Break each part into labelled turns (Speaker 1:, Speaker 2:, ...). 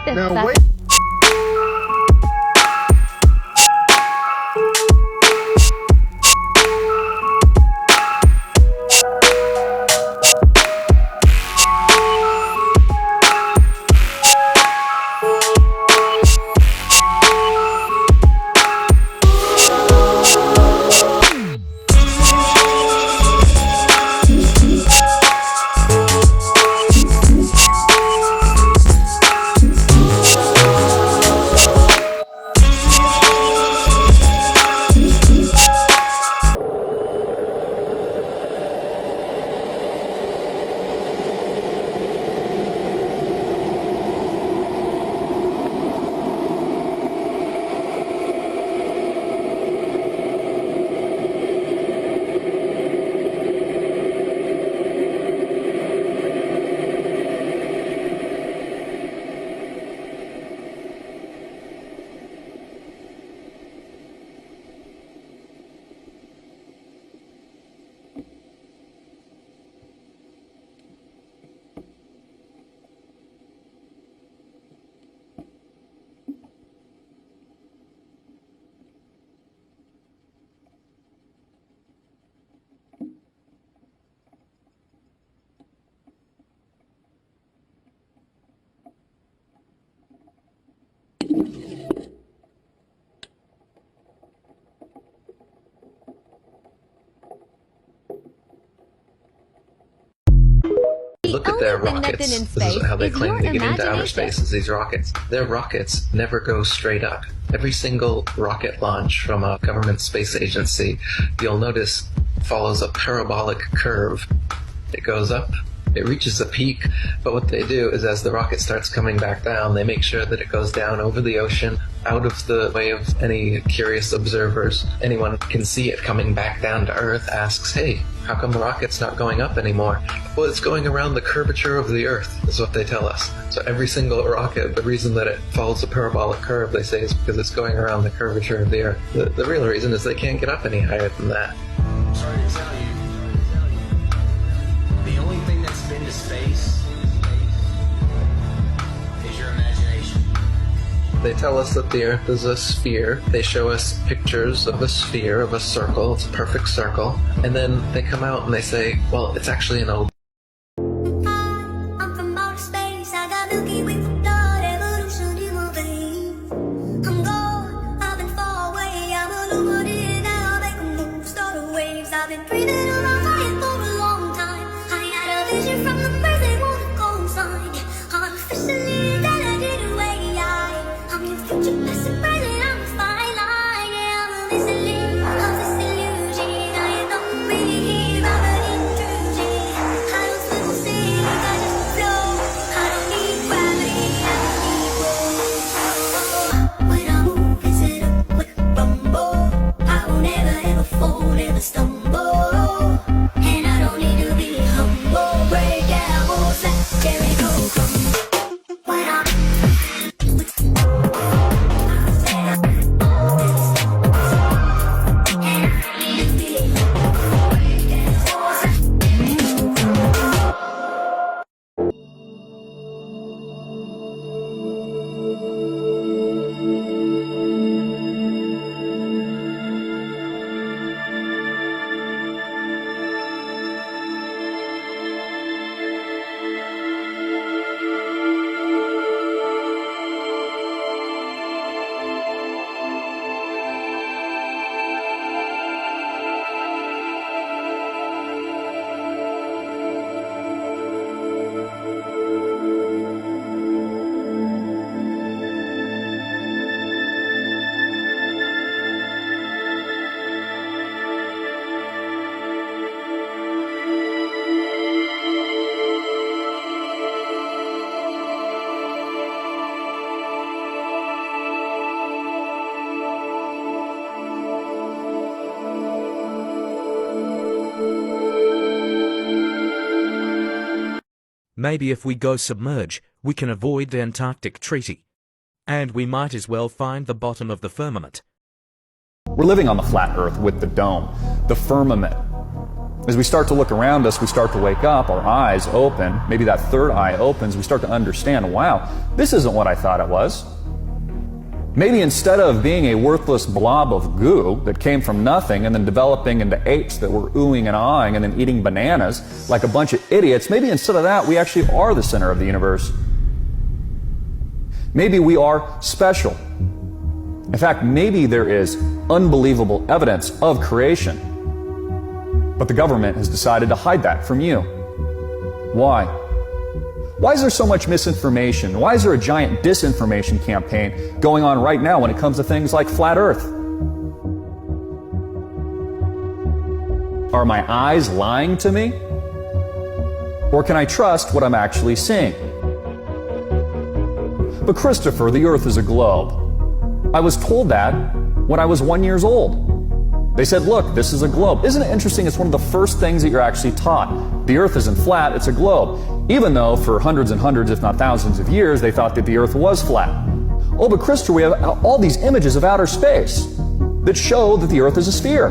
Speaker 1: Now wait.
Speaker 2: Look at their rockets. This is how they claim to get into outer space, is these rockets. Their rockets never go straight up. Every single rocket launch from a government space agency, you'll notice, follows a parabolic curve. It goes up, it reaches a peak, but what they do is as the rocket starts coming back down, they make sure that it goes down over the ocean, out of the way of any curious observers. Anyone can see it coming back down to Earth, asks, hey, how come the rocket's not going up anymore? Well, it's going around the curvature of the Earth, is what they tell us. So every single rocket, the reason that it follows a parabolic curve, they say, is because it's going around the curvature of the Earth. The real reason is they can't get up any higher than that.
Speaker 3: Sorry to tell you, the only thing that's been to space is your imagination.
Speaker 2: They tell us that the Earth is a sphere. They show us pictures of a sphere, of a circle. It's a perfect circle. And then they come out and they say, well, it's actually an oval.
Speaker 4: I'm from outer space. I got Milky Way for blood, evolution in my veins. I'm gone, I've been far away. I'm illuminated now, make a move, start a waves. I've been breathing on my fire for a long time. I had a vision from the birds, they want to go sign. Artificially validated way. I'm your future, past and present, I'm a fine line. Yeah, I'm a listening of this illusion. I don't really hear about an intrusion. I don't swim or sing, I just flow. I don't need gravity, I don't need room. When I move, it's in a quick rumble. I will never ever fall, never stumble. And I don't need to be humble. Break down walls like Jericho crumble. When I
Speaker 5: Maybe if we go submerge, we can avoid the Antarctic Treaty. And we might as well find the bottom of the firmament.
Speaker 6: We're living on the flat Earth with the dome, the firmament.
Speaker 1: As we start to look around us, we start to wake up, our eyes open, maybe that third eye opens, we start to understand, wow, this isn't what I thought it was. Maybe instead of being a worthless blob of goo that came from nothing and then developing into apes that were oohing and ahhing and then eating bananas like a bunch of idiots, maybe instead of that, we actually are the center of the universe. Maybe we are special. In fact, maybe there is unbelievable evidence of creation. But the government has decided to hide that from you. Why? Why is there so much misinformation? Why is there a giant disinformation campaign going on right now when it comes to things like flat Earth? Are my eyes lying to me? Or can I trust what I'm actually seeing? But Christopher, the Earth is a globe. I was told that when I was 1 year old. They said, look, this is a globe. Isn't it interesting? It's one of the first things that you're actually taught. The Earth isn't flat, it's a globe. Even though for hundreds and hundreds, if not thousands of years, they thought that the Earth was flat. Oh, but Christopher, we have all these images of outer space that show that the Earth is a sphere.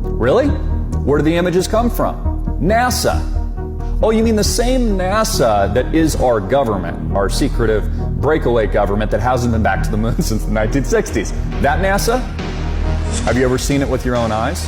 Speaker 1: Really? Where do the images come from? NASA. Oh, you mean the same NASA that is our government, our secretive breakaway government that hasn't been back to the moon since the 1960s. That NASA? Have you ever seen it with your own eyes?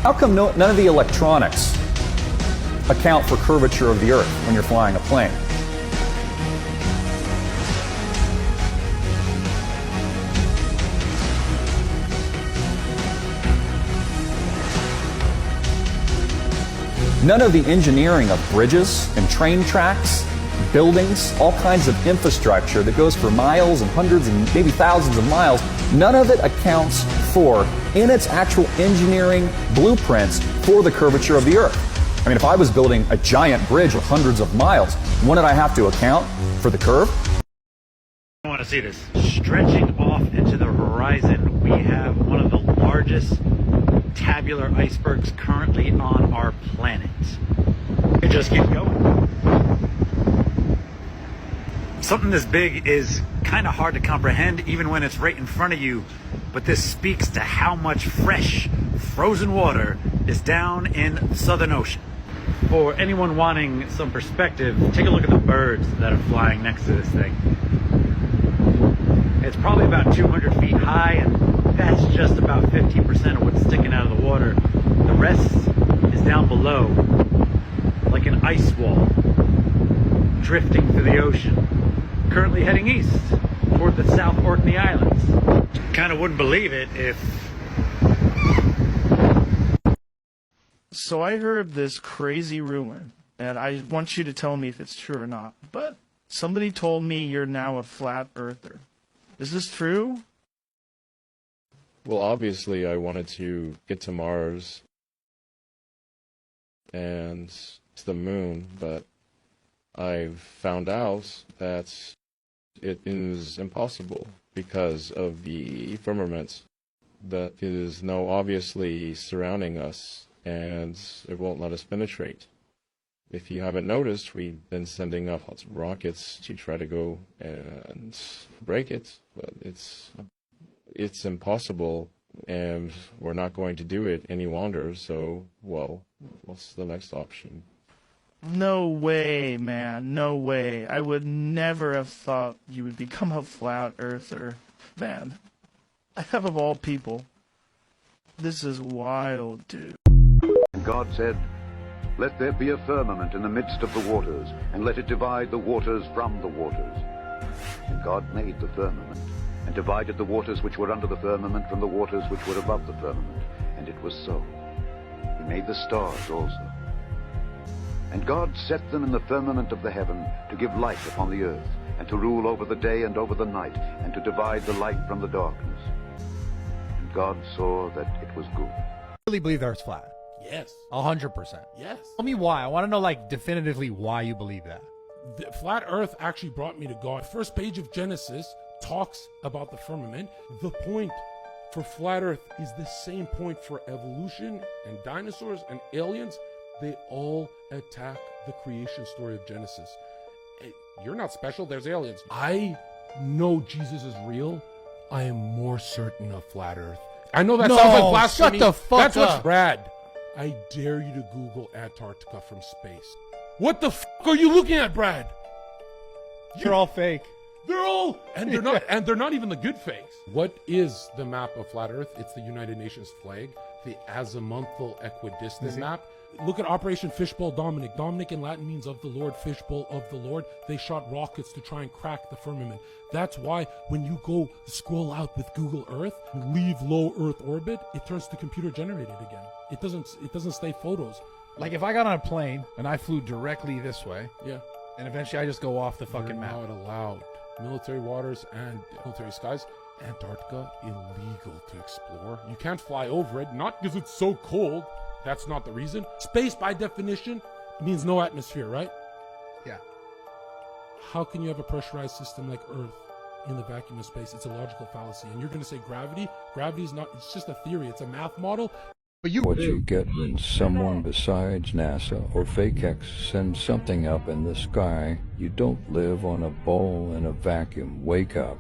Speaker 1: How come none of the electronics account for curvature of the Earth when you're flying a plane? None of the engineering of bridges and train tracks, buildings, all kinds of infrastructure that goes for miles and hundreds and maybe thousands of miles, none of it accounts for, in its actual engineering blueprints, for the curvature of the Earth. I mean, if I was building a giant bridge of hundreds of miles, wouldn't I have to account for the curve?
Speaker 6: I want to see this. Stretching off into the horizon, we have one of the largest tabular icebergs currently on our planet. It just keeps going. Something this big is kind of hard to comprehend even when it's right in front of you, but this speaks to how much fresh, frozen water is down in the Southern Ocean. For anyone wanting some perspective, take a look at the birds that are flying next to this thing. It's probably about 200 feet high, and that's just about 15% of what's sticking out of the water. The rest is down below, like an ice wall, drifting through the ocean, currently heading east toward the South Orkney Islands. Kind of wouldn't believe it if...
Speaker 7: So I heard this crazy rumor, and I want you to tell me if it's true or not, but somebody told me you're now a flat earther. Is this true?
Speaker 8: Well, obviously I wanted to get to Mars and to the moon, but I've found out that it is impossible because of the firmament that is now obviously surrounding us, and it won't let us penetrate. If you haven't noticed, we've been sending up lots of rockets to try to go and break it, but it's impossible, and we're not going to do it any longer, so, well, what's the next option?
Speaker 7: No way, man. No way. I would never have thought you would become a flat earther. Man, I have of all people. This is wild, dude.
Speaker 9: And God said, "Let there be a firmament in the midst of the waters, and let it divide the waters from the waters." And God made the firmament, and divided the waters which were under the firmament from the waters which were above the firmament. And it was so. He made the stars also. And God set them in the firmament of the heaven to give light upon the earth, and to rule over the day and over the night, and to divide the light from the darkness. And God saw that it was good.
Speaker 10: I really believe the Earth's flat.
Speaker 11: Yes.
Speaker 10: 100%.
Speaker 11: Yes.
Speaker 10: Tell me why. I want to know, like, definitively why you believe that. The flat Earth actually brought me to God. First page of Genesis talks about the firmament. The point for flat Earth is the same point for evolution and dinosaurs and aliens. They all attack the creation story of Genesis. Hey, you're not special, there's aliens. I know Jesus is real. I am more certain of flat Earth. I know that sounds like blasphemy.
Speaker 11: Shut the fuck
Speaker 10: That's
Speaker 11: up.
Speaker 10: what's Brad, I dare you to Google Antarctica from space. What the fuck are you looking at, Brad?
Speaker 11: They're all fake.
Speaker 10: They're all, and they're not, and they're not even the good fakes. What is the map of flat Earth? It's the United Nations flag, the azimuthal equidistant map. Look at Operation Fishbowl Dominic. Dominic in Latin means of the Lord, fishbowl of the Lord. They shot rockets to try and crack the firmament. That's why when you go scroll out with Google Earth, leave low Earth orbit, it turns to computer generated again. It doesn't stay photos.
Speaker 11: Like if I got on a plane and I flew directly this way,
Speaker 10: Yeah.
Speaker 11: and eventually I just go off the fucking
Speaker 10: They're
Speaker 11: map.
Speaker 10: not allowed. Military waters and military skies. Antarctica, illegal to explore. You can't fly over it, not because it's so cold. That's not the reason. Space, by definition, means no atmosphere, right?
Speaker 11: Yeah.
Speaker 10: How can you have a pressurized system like Earth in the vacuum of space? It's a logical fallacy. And you're going to say gravity? Gravity is not, it's just a theory. It's a math model.
Speaker 12: What you get when someone besides NASA or FAKEX sends something up in the sky, you don't live on a bowl in a vacuum. Wake up.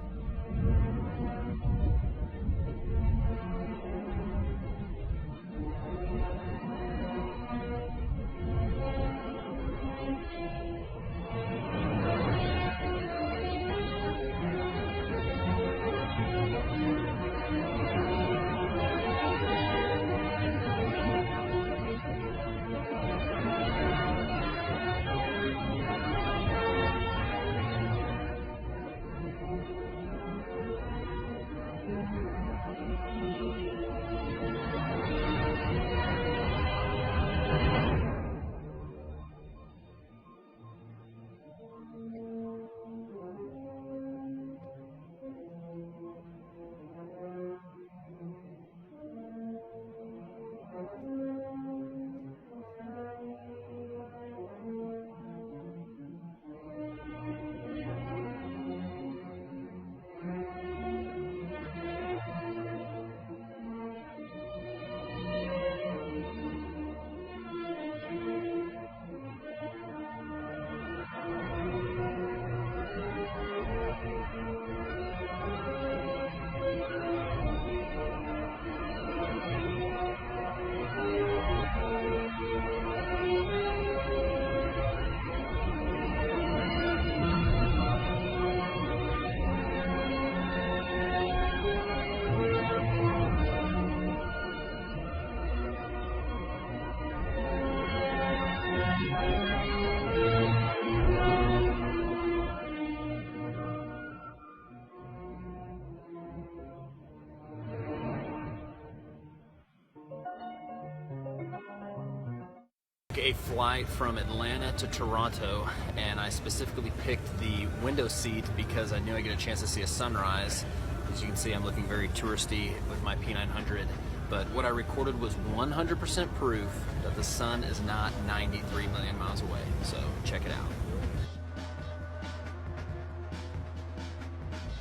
Speaker 13: A flight from Atlanta to Toronto, and I specifically picked the window seat because I knew I'd get a chance to see a sunrise. As you can see, I'm looking very touristy with my P900, but what I recorded was 100% proof that the sun is not 93 million miles away, so check it out.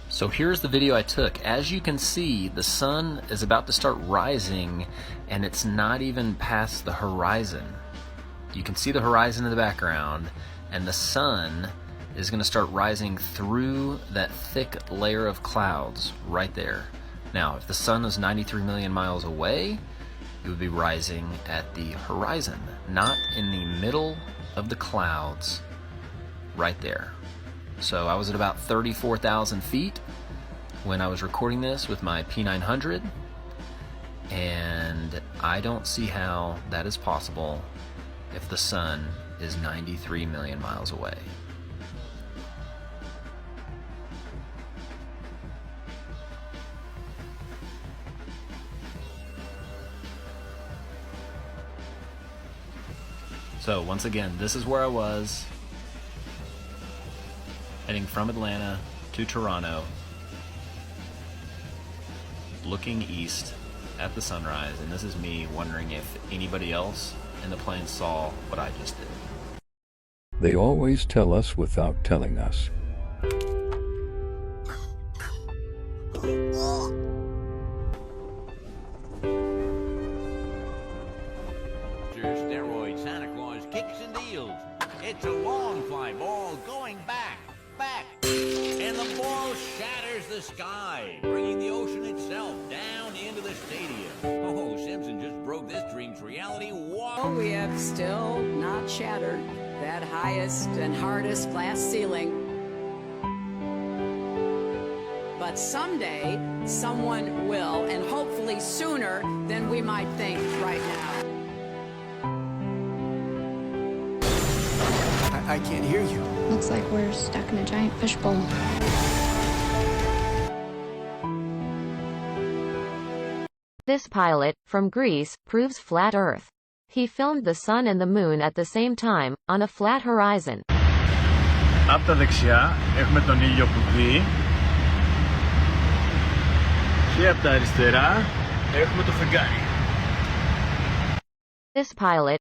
Speaker 13: So here's the video I took. As you can see, the sun is about to start rising, and it's not even past the horizon. You can see the horizon in the background, and the sun is going to start rising through that thick layer of clouds right there. Now, if the sun was 93 million miles away, it would be rising at the horizon, not in the middle of the clouds right there. So I was at about 34,000 feet when I was recording this with my P900, and I don't see how that is possible if the sun is 93 million miles away. So once again, this is where I was, heading from Atlanta to Toronto, looking east at the sunrise, and this is me wondering if anybody else and the plane saw what I just did.
Speaker 12: They always tell us without telling us.
Speaker 14: Steroid Santa Claus kicks and deals. It's a long fly ball going back, and the ball shatters the sky, bringing the ocean itself down into the stadium. Oh, Simpson just broke this dream's reality. Wow.
Speaker 15: We have still not shattered that highest and hardest glass ceiling. But someday, someone will, and hopefully sooner than we might think right now.
Speaker 16: I can't hear you.
Speaker 17: Looks like we're stuck in a giant fishbowl.
Speaker 18: This pilot, from Greece, proves flat Earth. He filmed the sun and the moon at the same time, on a flat horizon.
Speaker 6: Από τα δεξιά έχουμε τον ήλιο που βγει και από τα αριστερά έχουμε το φεγγάρι.
Speaker 18: This pilot,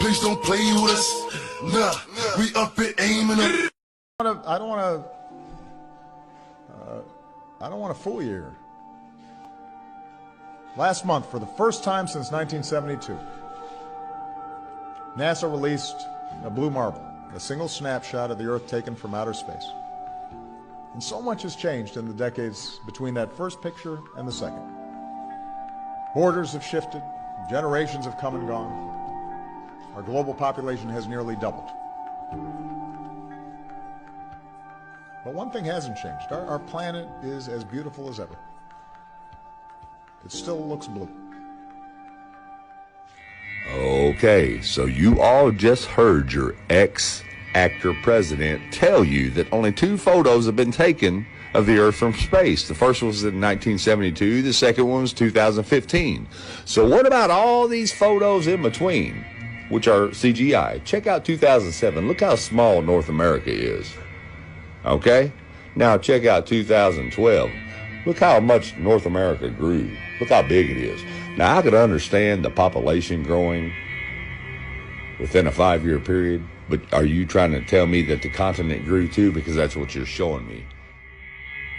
Speaker 19: Please don't play with us. Nah, we up and aiming them.
Speaker 20: I don't want to fool you here. Last month, for the first time since 1972, NASA released a blue marble, a single snapshot of the Earth taken from outer space. And so much has changed in the decades between that first picture and the second. Borders have shifted, generations have come and gone. Our global population has nearly doubled. But one thing hasn't changed. Our planet is as beautiful as ever. It still looks blue.
Speaker 21: Okay, so you all just heard your ex-actor president tell you that only 2 photos have been taken of the Earth from space. The first was in 1972, the second one was 2015. So what about all these photos in between, which are CGI? Check out 2007. Look how small North America is. Okay? Now check out 2012. Look how much North America grew. Look how big it is. Now I could understand the population growing within a 5-year period, but are you trying to tell me that the continent grew too? Because that's what you're showing me.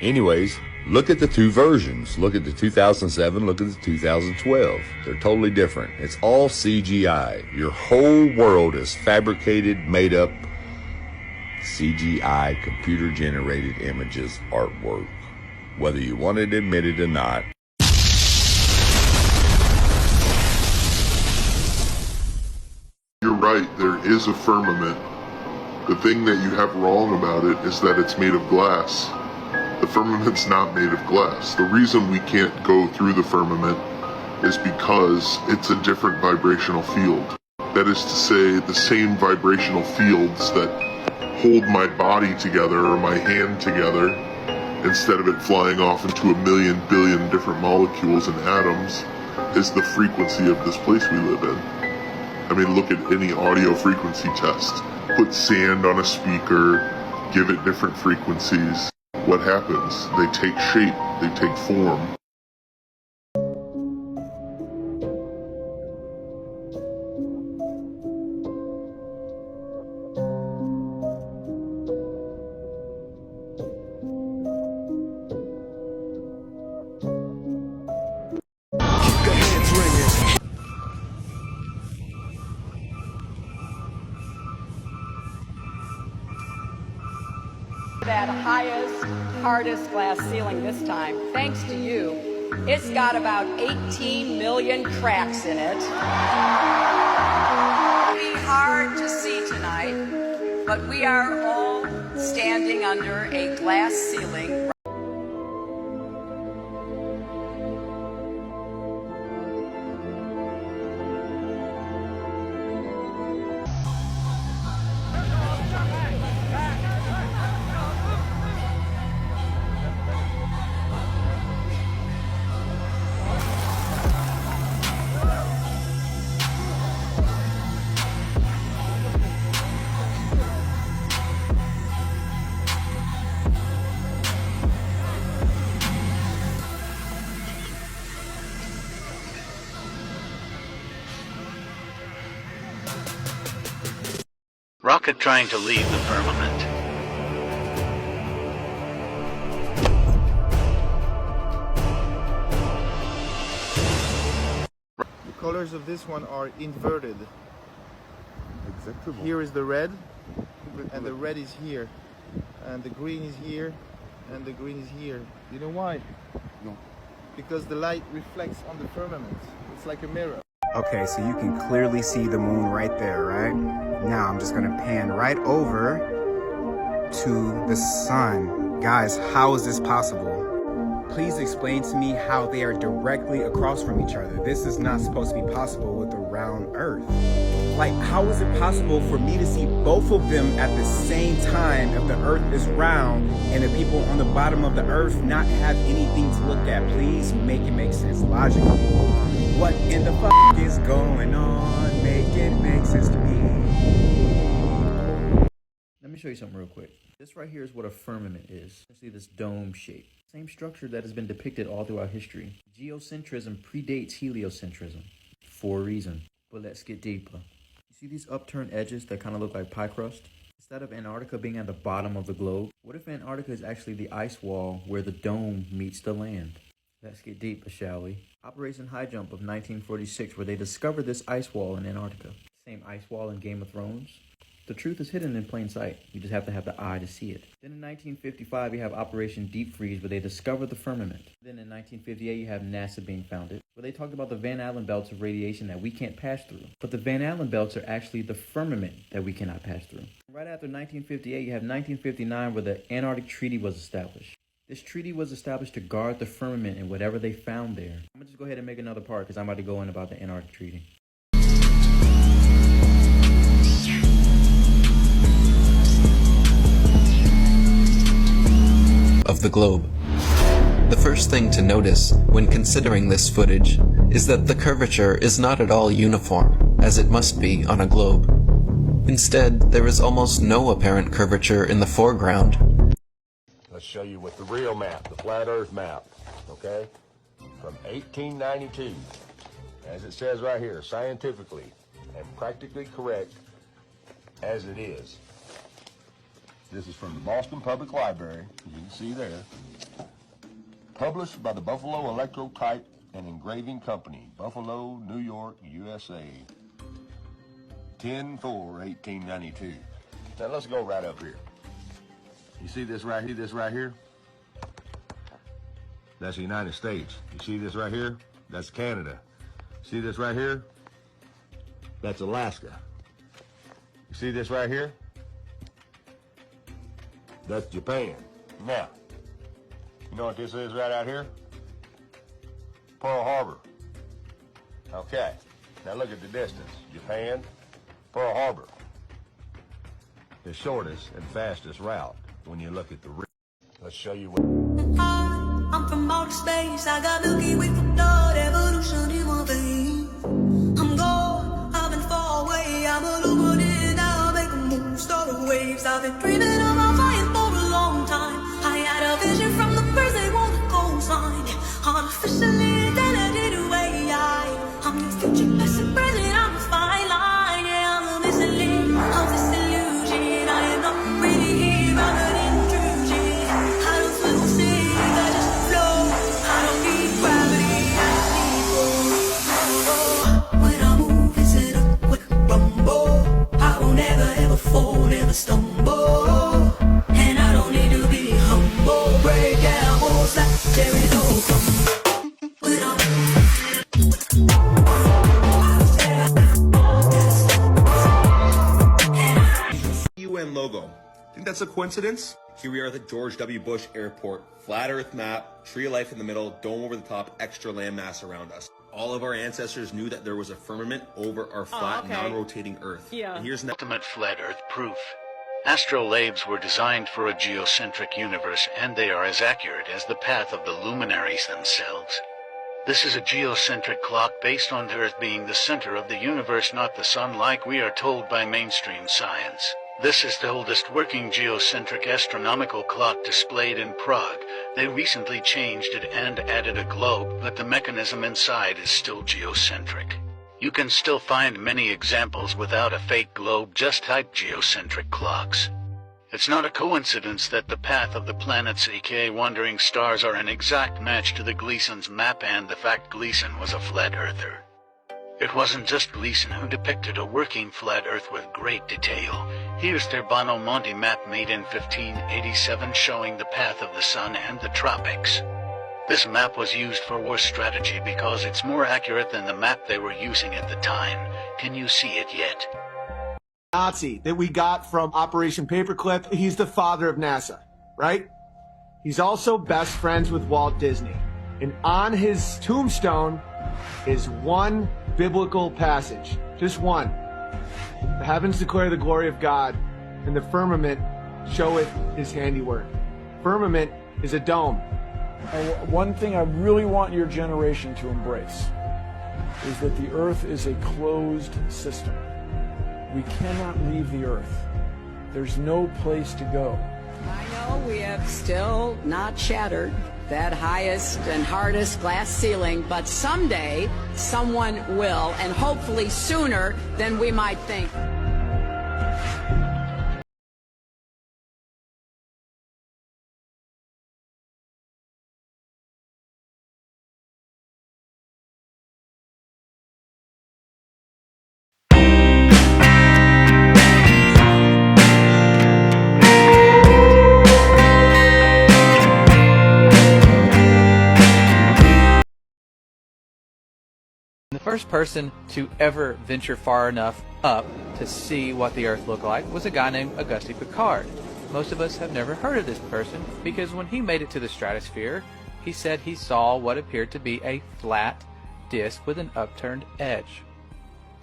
Speaker 21: Anyways, look at the 2 versions. Look at the 2007, look at the 2012. They're totally different. It's all CGI. Your whole world is fabricated, made up, CGI, computer-generated images, artwork. Whether you want to admit it or not.
Speaker 22: You're right, there is a firmament. The thing that you have wrong about it is that it's made of glass. The firmament's not made of glass. The reason we can't go through the firmament is because it's a different vibrational field. That is to say, the same vibrational fields that hold my body together or my hand together, instead of it flying off into a million billion different molecules and atoms, is the frequency of this place we live in. I mean, look at any audio frequency test. Put sand on a speaker, give it different frequencies, what happens? They take shape, they take form.
Speaker 15: That highest, hardest glass ceiling this time, thanks to you, it's got about 18 million cracks in it. It'll be hard to see tonight, but we are all standing under a glass ceiling.
Speaker 3: Rocket trying to leave the firmament.
Speaker 16: The colors of this one are inverted. Here is the red, and the red is here, and the green is here, and the green is here. You know why? No. Because the light reflects on the firmament. It's like a mirror.
Speaker 23: Okay, so you can clearly see the moon right there, right? Now I'm just gonna pan right over to the sun. Guys, how is this possible? Please explain to me how they are directly across from each other. This is not supposed to be possible with a round earth. Like, how is it possible for me to see both of them at the same time if the earth is round and the people on the bottom of the earth not have anything to look at? Please make it make sense logically. What in the fuck is going on? Make it make sense to me.
Speaker 24: Let me show you something real quick. This right here is what a firmament is. Essentially this dome shape. Same structure that has been depicted all throughout history. Geocentrism predates heliocentrism for a reason. But let's get deeper. You see these upturned edges that kind of look like pie crust? Instead of Antarctica being at the bottom of the globe, what if Antarctica is actually the ice wall where the dome meets the land? Let's get deeper, shall we? Operation High Jump of 1946, where they discovered this ice wall in Antarctica. Same ice wall in Game of Thrones. The truth is hidden in plain sight. You just have to have the eye to see it. Then in 1955, you have Operation Deep Freeze, where they discovered the firmament. Then in 1958, you have NASA being founded, where they talked about the Van Allen belts of radiation that we can't pass through. But the Van Allen belts are actually the firmament that we cannot pass through. Right after 1958, you have 1959, where the Antarctic Treaty was established. This treaty was established to guard the firmament and whatever they found there. I'm gonna just go ahead and make another part because I'm about to go in about the Antarctic Treaty.
Speaker 2: Of the globe. The first thing to notice when considering this footage is that the curvature is not at all uniform, as it must be on a globe. Instead, there is almost no apparent curvature in the foreground.
Speaker 25: Let's show you with the real map, the flat earth map, okay? From 1892, as it says right here, scientifically and practically correct as it is. This is from the Boston Public Library, as you can see there. Published by the Buffalo Electrotype and Engraving Company, Buffalo, New York, USA. 10/4/1892. Now let's go right up here. You see this right here, That's the United States. You see this right here? That's Canada. See this right here? That's Alaska. You see this right here? That's Japan. Now, you know what this is right out here? Pearl Harbor. Okay, now look at the distance. Japan, Pearl Harbor. The shortest and fastest route when you look at the route. Let's show you what.
Speaker 4: I'm from outer space, I got Milky Way for blood, evolution in my veins. I'm gone, I've been far away, I'm illuminated, now I make a move, start the waves, I've been dreaming of my fire.
Speaker 1: American logo. Think that's a coincidence? Here we are at the George W. Bush Airport. Flat Earth map, tree of life in the middle, dome over the top, extra landmass around us. All of our ancestors knew that there was a firmament over our flat, non-rotating Earth.
Speaker 3: Yeah.
Speaker 1: And here's
Speaker 3: ultimate flat Earth proof. Astrolabes were designed for a geocentric universe, and they are as accurate as the path of the luminaries themselves. This is a geocentric clock based on the Earth being the center of the universe, not the sun like we are told by mainstream science. This is the oldest working geocentric astronomical clock displayed in Prague. They recently changed it and added a globe, but the mechanism inside is still geocentric. You can still find many examples without a fake globe, just type geocentric clocks. It's not a coincidence that the path of the planets, aka wandering stars, are an exact match to the Gleason's map and the fact Gleason was a flat earther. It wasn't just Gleason who depicted a working flat Earth with great detail. Here's their Bono Monti map made in 1587 showing the path of the sun and the tropics. This map was used for war strategy because it's more accurate than the map they were using at the time. Can you see it yet?
Speaker 5: Nazi that we got from Operation Paperclip, he's the father of NASA, right? He's also best friends with Walt Disney. And on his tombstone is one biblical passage, just one. The heavens declare the glory of God, and the firmament showeth his handiwork. Firmament is a dome.
Speaker 11: One thing I really want your generation to embrace is that the Earth is a closed system. We cannot leave the Earth. There's no place to go.
Speaker 15: I know we have still not shattered that highest and hardest glass ceiling, but someday someone will, and hopefully sooner than we might think.
Speaker 7: The first person to ever venture far enough up to see what the Earth looked like was a guy named Auguste Piccard. Most of us have never heard of this person because when he made it to the stratosphere, he said he saw what appeared to be a flat disk with an upturned edge.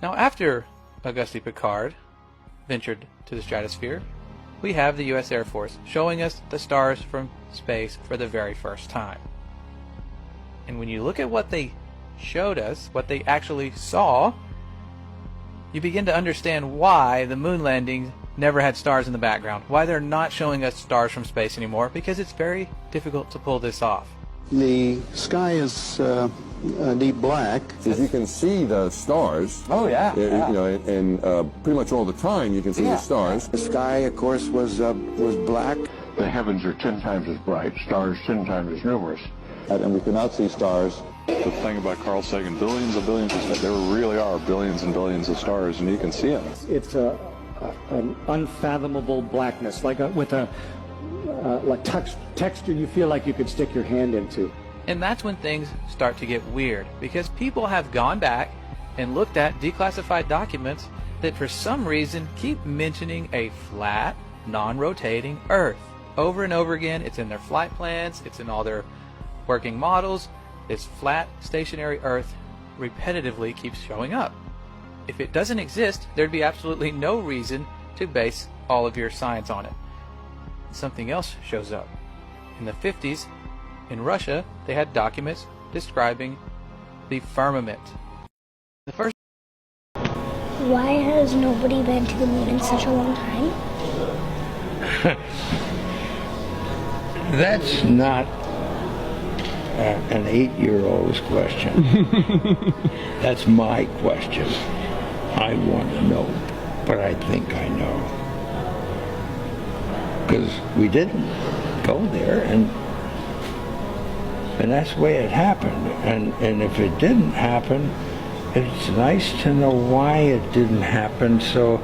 Speaker 7: Now, after Auguste Piccard ventured to the stratosphere, we have the U.S. Air Force showing us the stars from space for the very first time. And when you look at what they showed us, what they actually saw, you begin to understand why the moon landings never had stars in the background, why they're not showing us stars from space anymore, because it's very difficult to pull this off.
Speaker 8: The sky is deep black.
Speaker 21: As you can see the stars.
Speaker 8: Oh, yeah.
Speaker 21: You know, and pretty much all the time you can see the stars.
Speaker 8: The sky, of course, was black.
Speaker 25: The heavens are 10 times as bright, stars 10 times as numerous.
Speaker 8: And we cannot see stars.
Speaker 9: The thing about Carl Sagan, billions of billions, is that there really are billions and billions of stars, and you can see them.
Speaker 26: It's an unfathomable blackness, like with a texture you feel like you could stick your hand into.
Speaker 7: And that's when things start to get weird, because people have gone back and looked at declassified documents that for some reason keep mentioning a flat, non-rotating Earth. Over and over again, it's in their flight plans, it's in all their working models. This flat, stationary Earth repetitively keeps showing up. If it doesn't exist, there'd be absolutely no reason to base all of your science on it. Something else shows up. In the 50s, in Russia, they had documents describing the firmament. The first.
Speaker 27: Why has nobody been to the moon in such a long time?
Speaker 28: That's not an 8-year-old's question. That's my question. I want to know, but I think I know. Because we didn't go there, and that's the way it happened. And if it didn't happen, it's nice to know why it didn't happen, so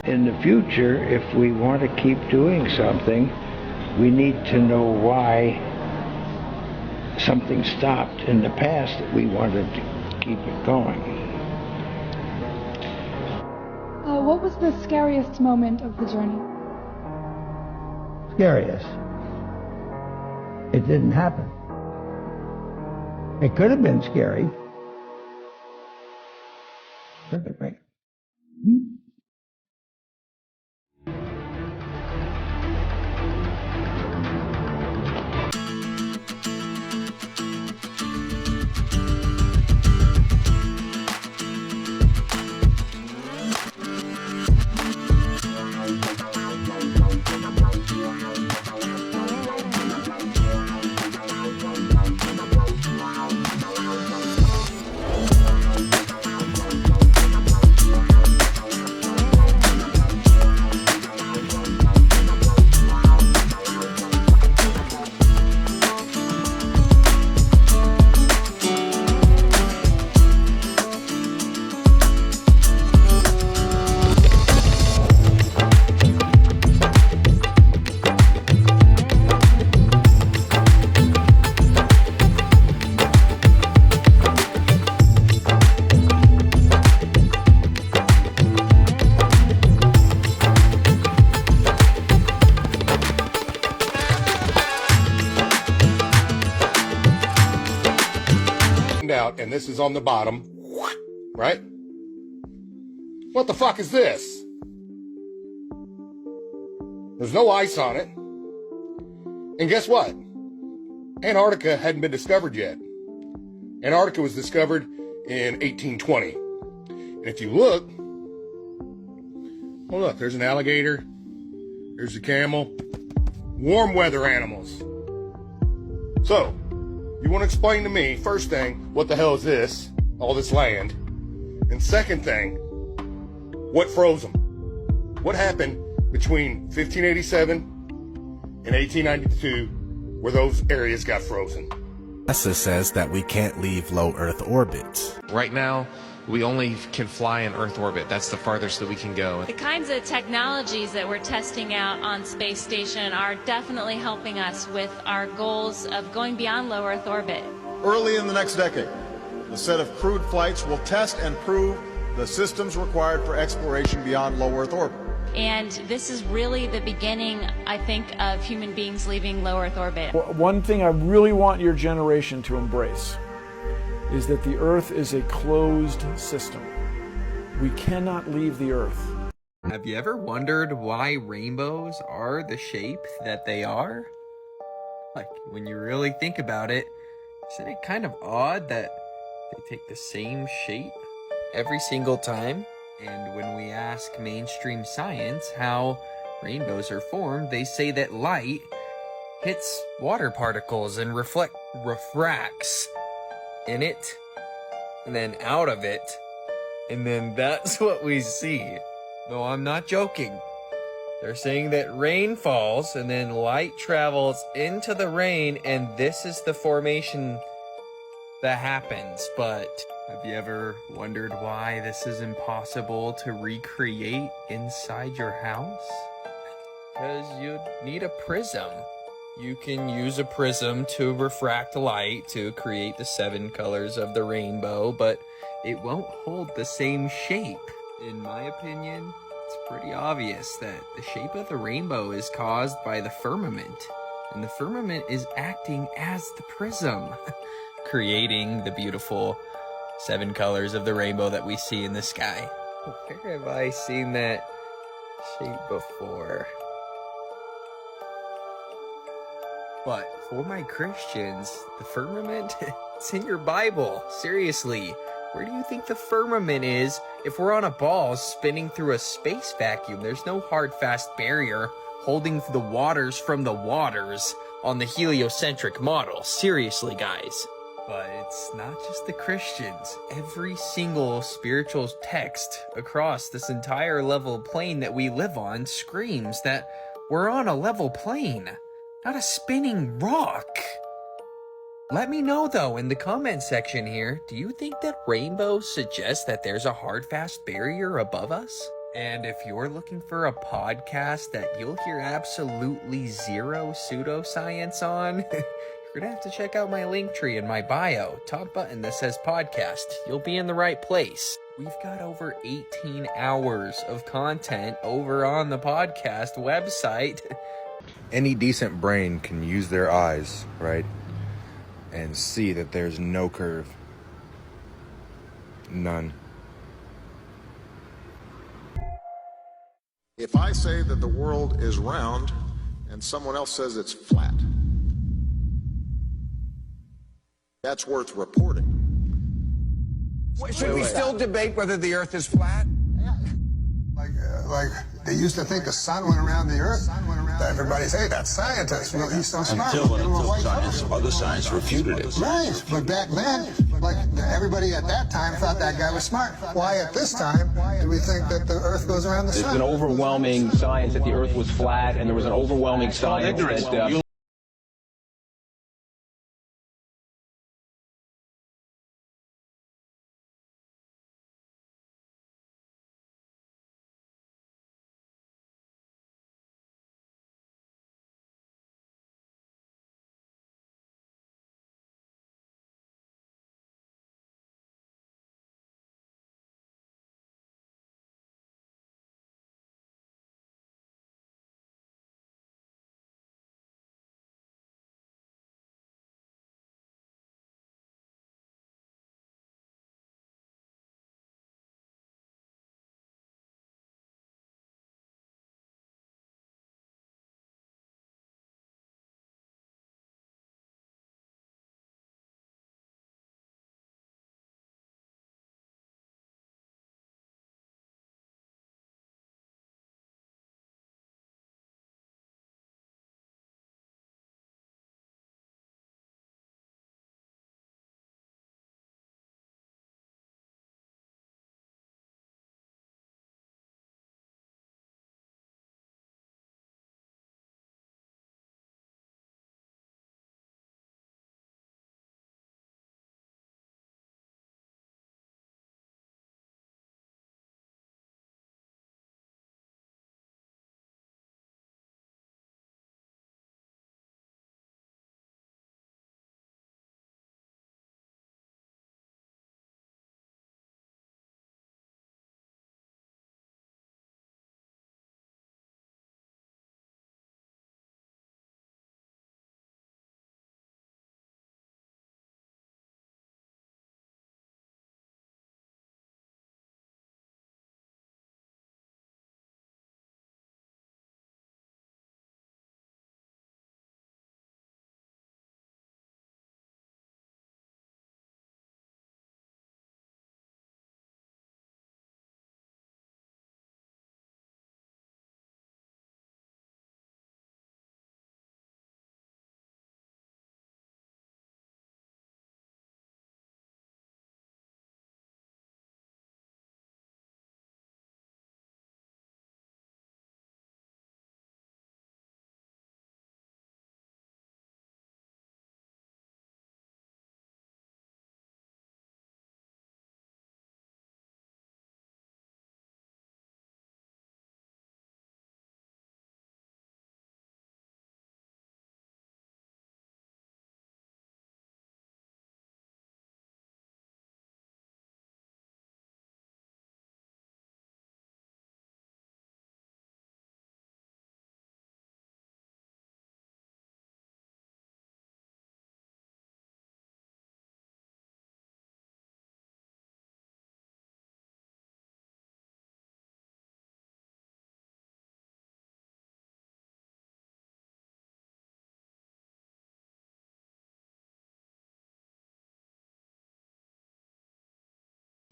Speaker 28: in the future, if we want to keep doing something, we need to know why something stopped in the past that we wanted to keep it going.
Speaker 29: What was the scariest moment of the journey?
Speaker 28: scariest. It didn't happen. It could have been scary. Perfect, right?
Speaker 6: Out, and this is on the bottom, right? What the fuck is this? There's no ice on it. And guess what? Antarctica hadn't been discovered yet. Antarctica was discovered in 1820. And if you look, well, look, there's an alligator, there's a camel, warm weather animals. So, you want to explain to me, first thing, what the hell is this? All this land. And second thing, what froze them? What happened between 1587 and 1892 where those areas got frozen?
Speaker 10: NASA says that we can't leave low Earth orbit.
Speaker 12: Right now, we only can fly in Earth orbit. That's the farthest that we can go.
Speaker 13: The kinds of technologies that we're testing out on Space Station are definitely helping us with our goals of going beyond low Earth orbit.
Speaker 20: Early in the next decade, the set of crewed flights will test and prove the systems required for exploration beyond low Earth orbit.
Speaker 13: And this is really the beginning, I think, of human beings leaving low Earth orbit.
Speaker 11: One thing I really want your generation to embrace is that the Earth is a closed system. We cannot leave the Earth.
Speaker 7: Have you ever wondered why rainbows are the shape that they are? Like, when you really think about it, isn't it kind of odd that they take the same shape every single time? And when we ask mainstream science how rainbows are formed, they say that light hits water particles and refracts in it, and then out of it, and then that's what we see. No, I'm not joking. They're saying that rain falls, and then light travels into the rain, and this is the formation that happens. But have you ever wondered why this is impossible to recreate inside your house? Because you'd need a prism. You can use a prism to refract light to create the 7 colors of the rainbow, but it won't hold the same shape. In my opinion, it's pretty obvious that the shape of the rainbow is caused by the firmament, and the firmament is acting as the prism, creating the beautiful 7 colors of the rainbow that we see in the sky. Where have I seen that shape before? But for my Christians, the firmament, it's in your Bible. Seriously, where do you think the firmament is if we're on a ball spinning through a space vacuum? There's no hard, fast barrier holding the waters from the waters on the heliocentric model. Seriously, guys. But it's not just the Christians. Every single spiritual text across this entire level plane that we live on screams that we're on a level plane, not a spinning rock. Let me know, though, in the comment section here, do you think that rainbows suggest that there's a hard, fast barrier above us? And if you're looking for a podcast that you'll hear absolutely zero pseudoscience on, you're gonna have to check out my link tree in my bio, top button that says podcast. You'll be in the right place. We've got over 18 hours of content over on the podcast website.
Speaker 14: Any decent brain can use their eyes, right, and see that there's no curve. None.
Speaker 20: If I say that the world is round and someone else says it's flat, that's worth reporting.
Speaker 16: Should we still debate whether the Earth is flat?
Speaker 17: Like they used to think the sun went around the Earth. Everybody say that's scientists. Well, he's so smart.
Speaker 18: Until other science refuted it.
Speaker 17: Right, but back then, like everybody at that time thought that guy was smart. Why at this time do we think that the Earth goes around the sun?
Speaker 19: There's an overwhelming science that the Earth was flat, and there was an overwhelming science that.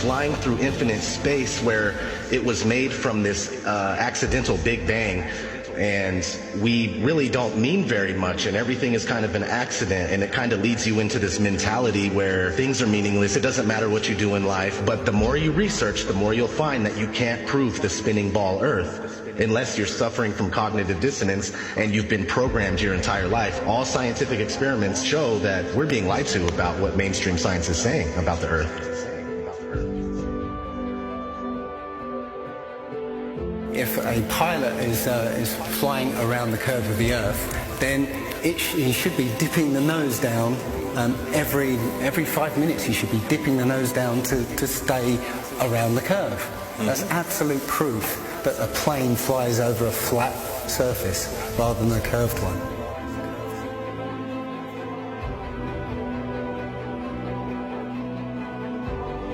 Speaker 22: Flying through infinite space where it was made from this accidental Big Bang, and we really don't mean very much, and everything is kind of an accident, and it kind of leads you into this mentality where things are meaningless. It doesn't matter what you do in life, but the more you research, the more you'll find that you can't prove the spinning ball Earth unless you're suffering from cognitive dissonance and you've been programmed your entire life. All scientific experiments show that we're being lied to about what mainstream science is saying about the Earth.
Speaker 23: If a pilot is flying around the curve of the Earth, then he should be dipping the nose down every 5 minutes. He should be dipping the nose down to stay around the curve. That's absolute proof that a plane flies over a flat surface rather than a curved one.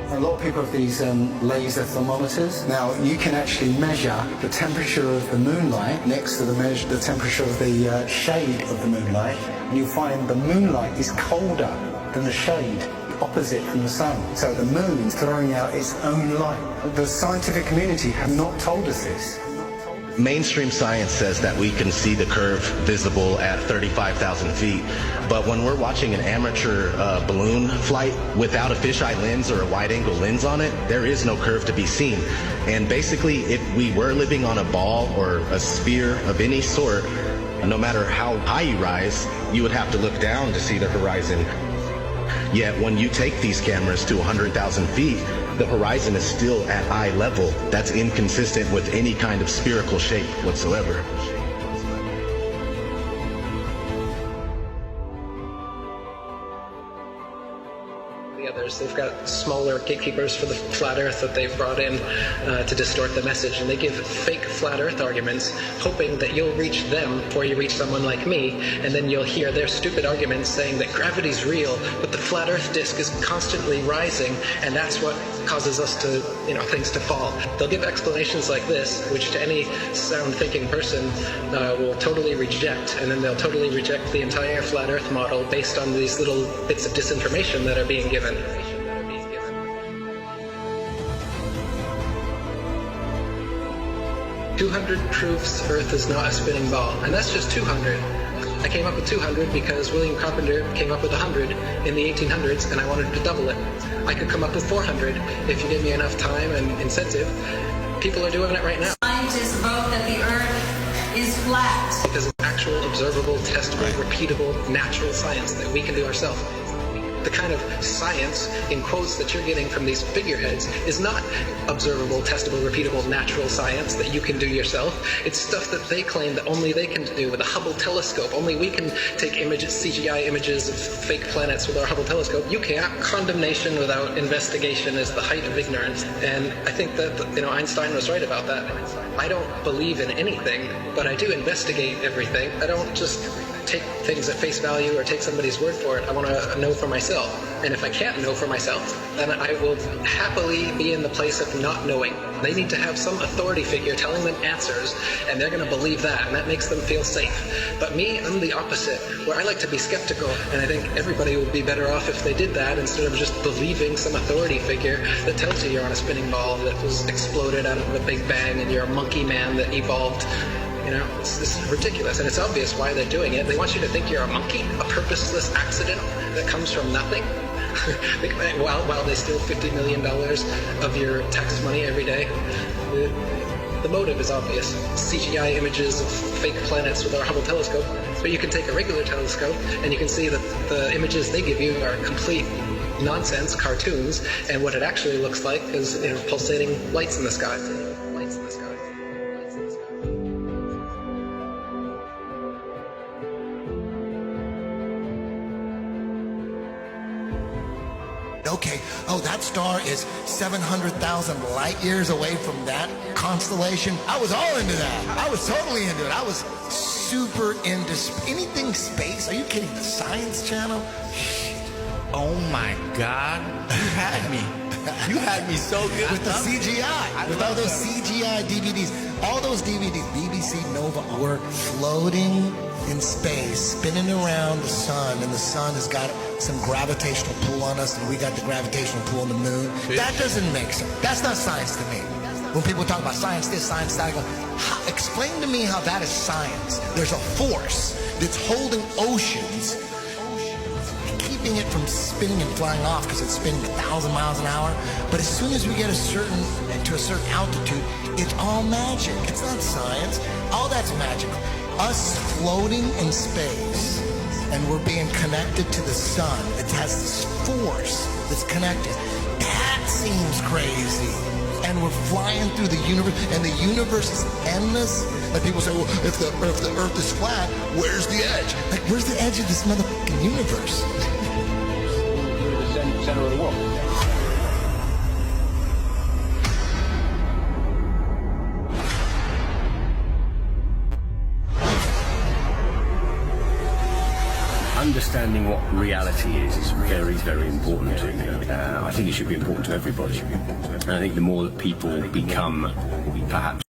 Speaker 23: A lot of people have these laser thermometers. Now, you can actually measure the temperature of the moonlight next to the temperature of the shade of the moonlight, and you'll find the moonlight is colder than the shade opposite from the sun. So the moon is throwing out its own light. The scientific community have not told us this.
Speaker 22: Mainstream science says that we can see the curve visible at 35,000 feet, but when we're watching an amateur balloon flight without a fisheye lens or a wide-angle lens on it, there is no curve to be seen. And basically, if we were living on a ball or a sphere of any sort, no matter how high you rise, you would have to look down to see the horizon. Yet when you take these cameras to 100,000 feet, the horizon is still at eye level. That's inconsistent with any kind of spherical shape whatsoever.
Speaker 1: The others, they've got smaller gatekeepers for the flat earth that they've brought in to distort the message, and they give fake flat earth arguments hoping that you'll reach them before you reach someone like me, and then you'll hear their stupid arguments saying that gravity's real, but the flat earth disk is constantly rising, and that's what causes us to, things to fall. They'll give explanations like this, which to any sound thinking person will totally reject, and then they'll totally reject the entire flat earth model based on these little bits of disinformation that are being given. 200 proofs Earth is not a spinning ball, and that's just 200. I came up with 200 because William Carpenter came up with 100 in the 1800s, and I wanted to double it. I could come up with 400 if you give me enough time and incentive. People are doing it right now.
Speaker 2: Scientists vote that the Earth is flat.
Speaker 1: Because it's actual, observable, testable, repeatable, natural science that we can do ourselves. The kind of science, in quotes, that you're getting from these figureheads is not observable, testable, repeatable, natural science that you can do yourself. It's stuff that they claim that only they can do with a Hubble telescope. Only we can take images, CGI images of fake planets with our Hubble telescope. You can't. Condemnation without investigation is the height of ignorance. And I think that, Einstein was right about that. I don't believe in anything, but I do investigate everything. I don't just take things at face value or take somebody's word for it. I want to know for myself. And if I can't know for myself, then I will happily be in the place of not knowing. They need to have some authority figure telling them answers, and they're going to believe that, and that makes them feel safe. But me, I'm the opposite, where I like to be skeptical, and I think everybody would be better off if they did that instead of just believing some authority figure that tells you you're on a spinning ball that was exploded out of the Big Bang and you're a monkey man that evolved. It's ridiculous, and it's obvious why they're doing it. They want you to think you're a monkey, a purposeless accident that comes from nothing, while they steal $50 million of your tax money every day. The motive is obvious. CGI images of fake planets with our Hubble telescope, but you can take a regular telescope and you can see that the images they give you are complete nonsense cartoons, and what it actually looks like is pulsating lights in the sky.
Speaker 3: Okay, that star is 700,000 light years away from that constellation. I was all into that. I was totally into it. I was super into anything space. Are you kidding? The Science Channel?
Speaker 4: Oh my God, you had me. You had me so good.
Speaker 3: With the CGI, with all those CGI DVDs. All those DVDs, BBC Nova, were floating in space, spinning around the sun, and the sun has got some gravitational pull on us, and we got the gravitational pull on the moon. That doesn't make sense. That's not science to me. When people talk about science this, science that, I go, explain to me how that is science. There's a force that's holding oceans, keeping it from spinning and flying off because it's spinning 1,000 miles an hour. But as soon as we get to a certain altitude, it's all magic. It's not science. All that's magic. Us floating in space, and we're being connected to the sun. It has this force that's connected. That seems crazy. And we're flying through the universe, and the universe is endless. Like people say, well, if the Earth is flat, where's the edge? Like, where's the edge of this motherfucking universe?
Speaker 19: We're the center of the world.
Speaker 5: understanding what reality is very, very important to me. I think it should be important to everybody. And I think the more that people become perhaps